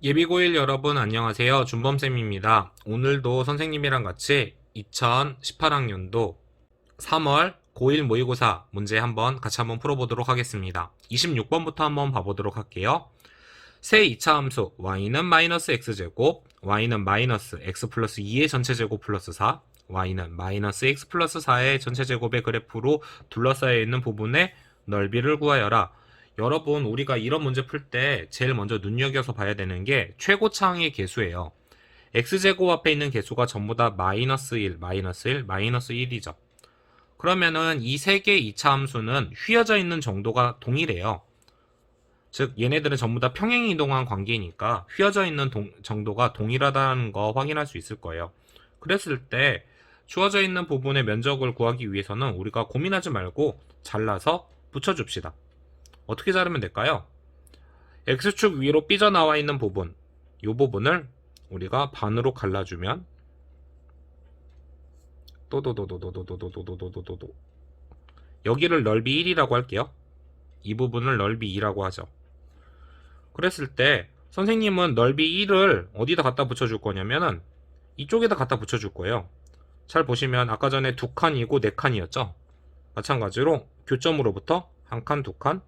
예비고1 여러분 안녕하세요. 준범쌤입니다. 오늘도 선생님이랑 같이 2018학년도 3월 고1 모의고사 문제 같이 한번 풀어보도록 하겠습니다. 26번부터 한번 봐보도록 할게요. 새 2차 함수 y는 마이너스 x제곱, y는 마이너스 x 플러스 2의 전체제곱 플러스 4, y는 마이너스 x 플러스 4의 전체제곱의 그래프로 둘러싸여 있는 부분의 넓이를 구하여라. 여러분, 우리가 이런 문제 풀 때 제일 먼저 눈여겨서 봐야 되는 게 최고차항의 개수예요. x제곱 앞에 있는 개수가 전부 다 마이너스 1, 마이너스 1, 마이너스 1이죠. 그러면은 이 세 개의 2차 함수는 휘어져 있는 정도가 동일해요. 즉 얘네들은 전부 다 평행 이동한 관계니까 휘어져 있는 정도가 동일하다는 거 확인할 수 있을 거예요. 그랬을 때 주어져 있는 부분의 면적을 구하기 위해서는 우리가 고민하지 말고 잘라서 붙여줍시다. 어떻게 자르면 될까요? X축 위로 삐져나와 있는 부분, 이 부분을 우리가 반으로 갈라주면 또도도도도도도도도도도도도 여기를 넓이 1이라고 할게요. 이 부분을 넓이 2라고 하죠. 그랬을 때 선생님은 넓이 1을 어디다 갖다 붙여줄 거냐면은 이쪽에다 갖다 붙여줄 거예요. 잘 보시면 아까 전에 2칸이고 4칸이었죠. 마찬가지로 교점으로부터 1칸, 2칸,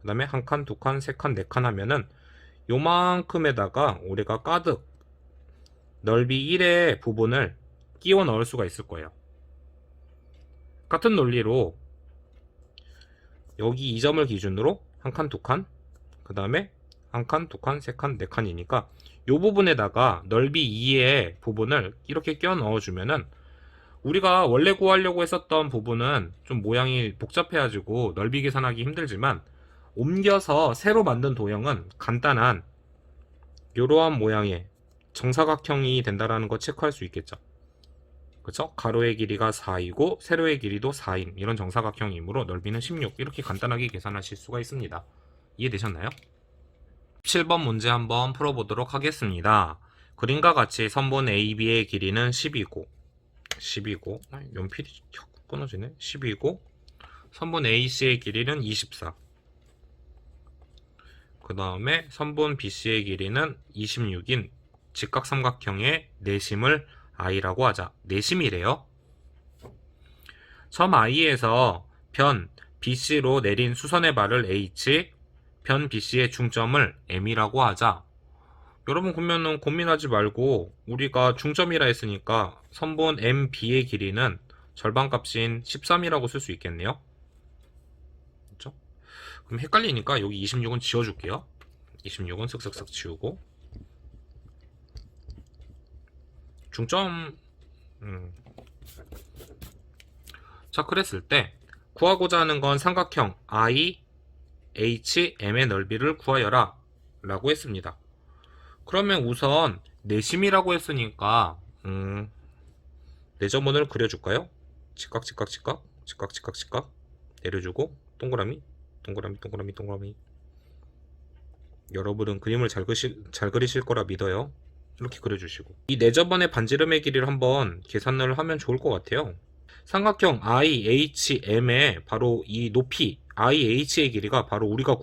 그 다음에 1칸, 2칸, 3칸, 4칸 하면은 요만큼에다가 우리가 가득 넓이 1의 부분을 끼워 넣을 수가 있을 거예요. 같은 논리로 여기 이 점을 기준으로 1칸, 2칸, 그 다음에 1칸, 2칸, 3칸, 4칸이니까 요 부분에다가 넓이 2의 부분을 이렇게 끼워 넣어주면은 우리가 원래 구하려고 했었던 부분은 좀 모양이 복잡해가지고 넓이 계산하기 힘들지만 옮겨서 새로 만든 도형은 간단한 이러한 모양의 정사각형이 된다라는 거 체크할 수 있겠죠. 그쵸? 가로의 길이가 4이고 세로의 길이도 4인 이런 정사각형이므로 넓이는 16 이렇게 간단하게 계산하실 수가 있습니다. 이해되셨나요? 7번 문제 한번 풀어보도록 하겠습니다. 그림과 같이 선분 AB의 길이는 10이고 연필이 자꾸 끊어지네. 10이고 선분 AC의 길이는 24. 그 다음에 선분 BC의 길이는 26인 직각삼각형의 내심을 I라고 하자. 내심이래요. 점 I에서 변 BC로 내린 수선의 발을 H, 변 BC의 중점을 M이라고 하자. 여러분 그러면은 고민하지 말고 우리가 중점이라 했으니까 선분 MB의 길이는 절반값인 13이라고 쓸 수 있겠네요. 그렇죠? 그럼 헷갈리니까 여기 26은 지워줄게요. 26은 쓱쓱쓱 지우고 중점 자 그랬을 때 구하고자 하는 건 삼각형 I, H, M의 넓이를 구하여라 라고 했습니다. 그러면 우선 내심이라고 했으니까 내점원을 그려줄까요? 직각 내려주고 동그라미 여러분은 그림을 잘 그리실 거라 믿어요. 이렇게 그려주시고 이 내접원의 반지름의 길이를 한번 계산을 하면 좋을 것 같아요. 삼각형 IHM의 바로 이 높이 IH의 길이가 바로 우리가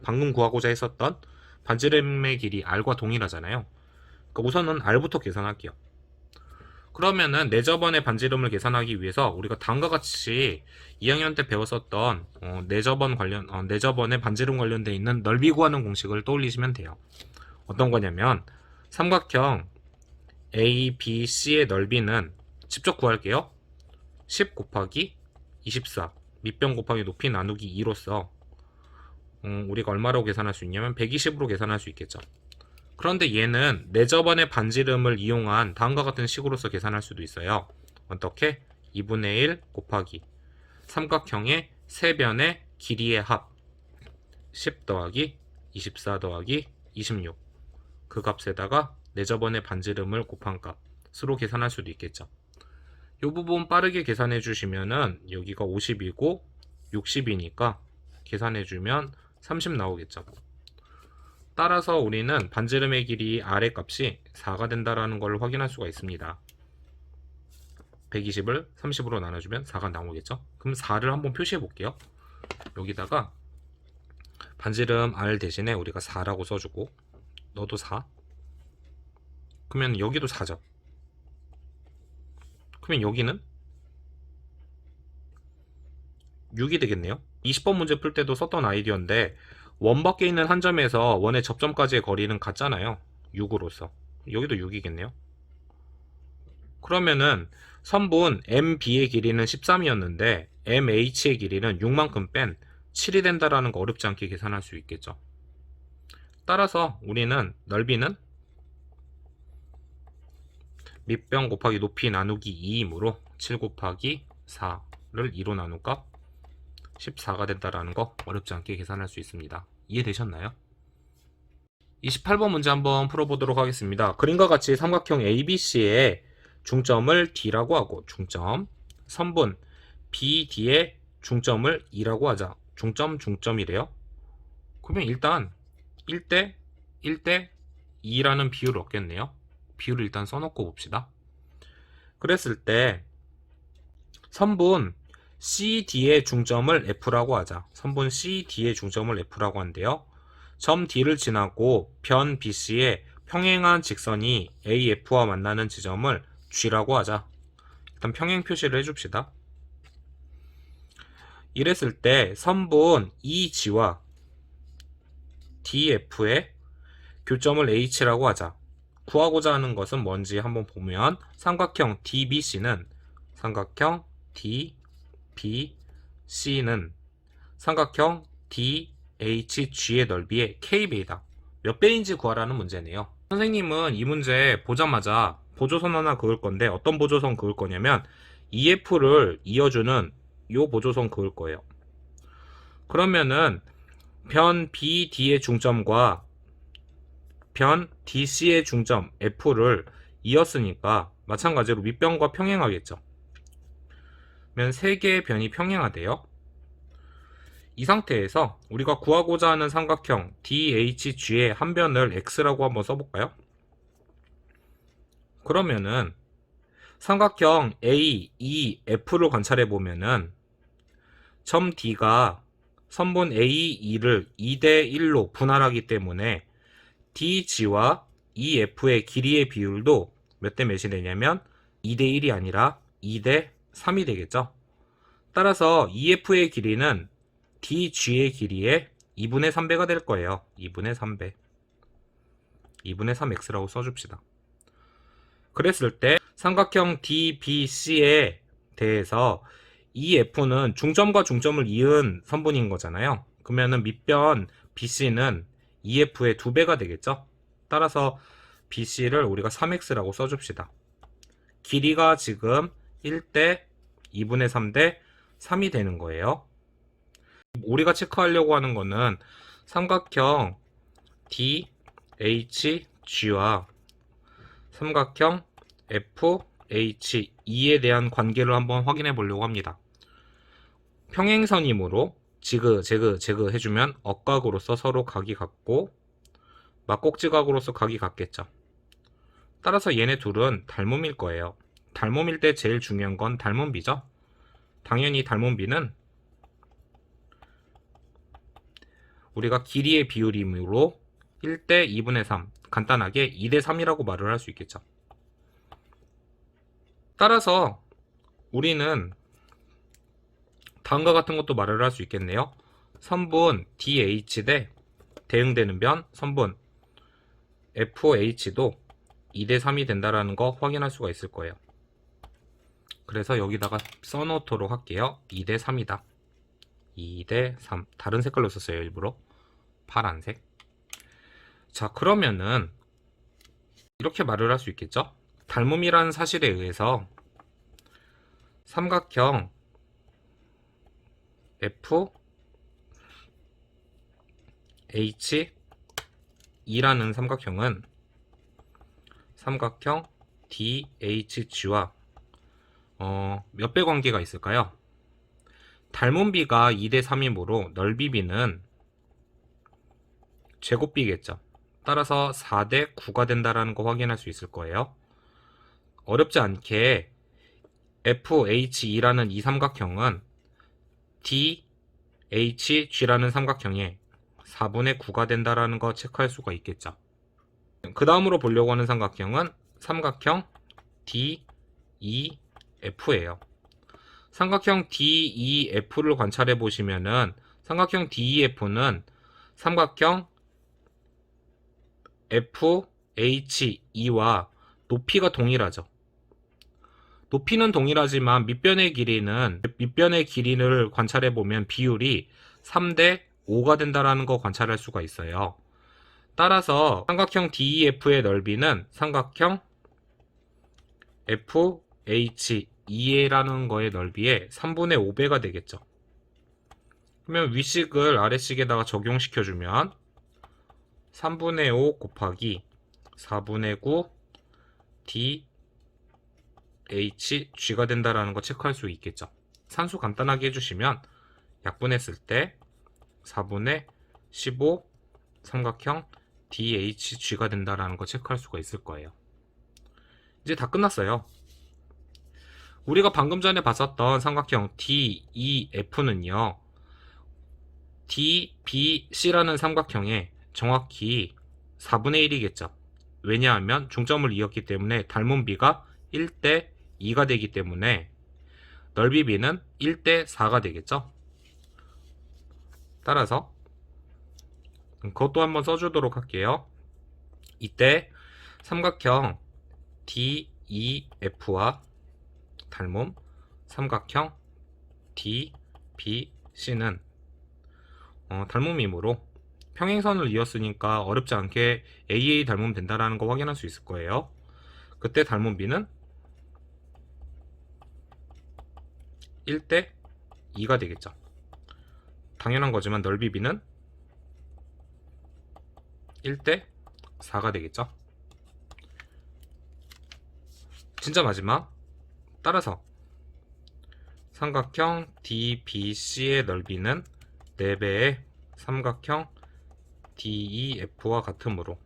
방금 구하고자 했었던 반지름의 길이 R과 동일하잖아요. 그러니까 우선은 R부터 계산할게요. 그러면은 내접원의 반지름을 계산하기 위해서 우리가 다음과 같이 2학년 때 배웠었던 내접원의 반지름 관련돼 있는 넓이 구하는 공식을 떠올리시면 돼요. 어떤 거냐면 삼각형 ABC의 넓이는 직접 구할게요. 10 곱하기 24 밑변 곱하기 높이 나누기 2로서 우리가 얼마라고 계산할 수 있냐면 120으로 계산할 수 있겠죠. 그런데 얘는 내접원의 반지름을 이용한 다음과 같은 식으로서 계산할 수도 있어요. 어떻게? 2분의 1 곱하기 삼각형의 세변의 길이의 합 10 더하기 24 더하기 26 그 값에다가 내접원의 반지름을 곱한 값으로 계산할 수도 있겠죠. 이 부분 빠르게 계산해 주시면은 여기가 50이고 60이니까 계산해 주면 30 나오겠죠. 따라서 우리는 반지름의 길이 R의 값이 4가 된다라는 걸 확인할 수가 있습니다. 120을 30으로 나눠주면 4가 나오겠죠. 그럼 4를 한번 표시해 볼게요. 여기다가 반지름 R 대신에 우리가 4라고 써주고 너도 4. 그러면 여기도 4죠. 그러면 여기는 6이 되겠네요. 20번 문제 풀 때도 썼던 아이디어인데 원 밖에 있는 한 점에서 원의 접점까지의 거리는 같잖아요. 6으로서. 여기도 6이겠네요. 그러면은 선분 MB의 길이는 13이었는데 MH의 길이는 6만큼 뺀 7이 된다라는 거 어렵지 않게 계산할 수 있겠죠. 따라서 우리는 넓이는 밑변 곱하기 높이 나누기 2이므로 7 곱하기 4를 2로 나누까 14가 된다라는 거 어렵지 않게 계산할 수 있습니다. 이해되셨나요? 28번 문제 한번 풀어보도록 하겠습니다. 그림과 같이 삼각형 ABC의 중점을 D라고 하고 중점 선분 BD의 중점을 E라고 하자. 중점이래요. 그러면 일단 1대 1대 2라는 비율을 얻겠네요. 비율을 일단 써놓고 봅시다. 그랬을 때 선분 CD의 중점을 F라고 하자. 선분 CD의 중점을 F라고 한대요. 점 D를 지나고 변 BC의 평행한 직선이 AF와 만나는 지점을 G라고 하자. 일단 평행 표시를 해줍시다. 이랬을 때 선분 EG와 DF의 교점을 H라고 하자. 구하고자 하는 것은 뭔지 한번 보면 삼각형 DBC는 삼각형 DBC는 삼각형 DHG의 넓이의 K배이다. 몇 배인지 구하라는 문제네요. 선생님은 이 문제 보자마자 보조선 하나 그을 건데 어떤 보조선 그을 거냐면 EF를 이어주는 요 보조선 그을 거예요. 그러면은 변 BD의 중점과 변 DC의 중점 F를 이었으니까 마찬가지로 밑변과 평행하겠죠. 그러면 세 개의 변이 평행하대요. 이 상태에서 우리가 구하고자 하는 삼각형 DHG의 한 변을 X라고 한번 써볼까요? 그러면은 삼각형 AEF를 관찰해 보면은 점 D가 선분 AE를 2대 1로 분할하기 때문에 DG와 EF의 길이의 비율도 몇 대 몇이 되냐면 2대 1이 아니라 2대 3이 되겠죠. 따라서 EF의 길이는 DG의 길이의 2분의 3배가 될 거예요. 2분의 3배. 2분의 3x라고 써줍시다. 그랬을 때 삼각형 DBC에 대해서 EF는 중점과 중점을 이은 선분인 거잖아요. 그러면은 밑변 BC는 EF의 2배가 되겠죠. 따라서 BC를 우리가 3x라고 써줍시다. 길이가 지금 1대 2분의 3대 3이 되는 거예요. 우리가 체크하려고 하는 거는 삼각형 DHG와 삼각형 FHE에 대한 관계를 한번 확인해 보려고 합니다. 평행선이므로 지그, 제그 해주면 억각으로서 서로 각이 같고 막꼭지각으로서 각이 같겠죠. 따라서 얘네 둘은 닮음일 거예요. 닮음일 때 제일 중요한 건 닮음비죠. 당연히 닮음비는 우리가 길이의 비율이므로 1대 2분의 3, 간단하게 2대 3이라고 말을 할 수 있겠죠. 따라서 우리는 다음과 같은 것도 말을 할 수 있겠네요. 선분 DH 대 대응되는 변 선분 FH도 2대 3이 된다라는 거 확인할 수가 있을 거예요. 그래서 여기다가 써놓도록 할게요. 2대 3이다. 2대 3. 다른 색깔로 썼어요, 일부러. 파란색. 자, 그러면은 이렇게 말을 할 수 있겠죠? 닮음이라는 사실에 의해서 삼각형 FHE라는 삼각형은 삼각형 DHG와 몇 배 관계가 있을까요? 닮음비가 2대 3이므로 넓이비는 제곱비겠죠. 따라서 4대 9가 된다는 거 확인할 수 있을 거예요. 어렵지 않게 FHE라는 이 삼각형은 DHG라는 삼각형에 4분의 9가 된다는 거 체크할 수가 있겠죠. 그 다음으로 보려고 하는 삼각형은 삼각형 DEF예요. 삼각형 DEF를 관찰해 보시면은 삼각형 DEF는 삼각형 FHE와 높이가 동일하죠. 높이는 동일하지만 밑변의 길이를 관찰해 보면 비율이 3대 5가 된다라는 거 관찰할 수가 있어요. 따라서 삼각형 DEF의 넓이는 삼각형 FHE라는 거의 넓이의 3분의 5배가 되겠죠. 그러면 위식을 아래식에다가 적용시켜주면 3분의 5 곱하기 4분의 9 DHG가 된다라는 거 체크할 수 있겠죠. 산수 간단하게 해주시면 약분했을 때 4분의 15 삼각형 DHG가 된다라는 거 체크할 수가 있을 거예요. 이제 다 끝났어요. 우리가 방금 전에 봤었던 삼각형 DEF는요, DBC라는 삼각형에 정확히 4분의 1이겠죠. 왜냐하면 중점을 이었기 때문에 닮은 비가 1대 2가 되기 때문에 넓이 비는 1대 4가 되겠죠. 따라서 그것도 한번 써주도록 할게요. 이때 삼각형 DEF와 닮은 삼각형 DBC는 닮음이므로 평행선을 이었으니까 어렵지 않게 AA 닮으면 된다라는 거 확인할 수 있을 거예요. 그때 닮은 비는 1대 2가 되겠죠. 당연한 거지만 넓이 비는 1대 4가 되겠죠. 진짜 마지막. 따라서 삼각형 DBC의 넓이는 4배의 삼각형 DEF와 같으므로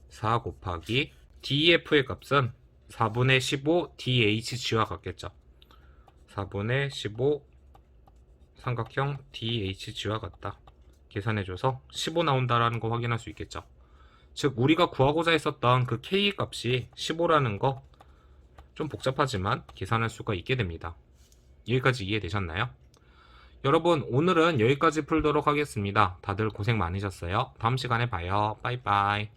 4 곱하기 DEF의 값은 4분의 15 DHG와 같겠죠. 4분의 15 삼각형 DHG와 같다. 계산해줘서 15 나온다라는 거 확인할 수 있겠죠. 즉 우리가 구하고자 했었던 그 K 값이 15라는 거 좀 복잡하지만 계산할 수가 있게 됩니다. 여기까지 이해되셨나요? 여러분 오늘은 여기까지 풀도록 하겠습니다. 다들 고생 많으셨어요. 다음 시간에 봐요. 빠이빠이.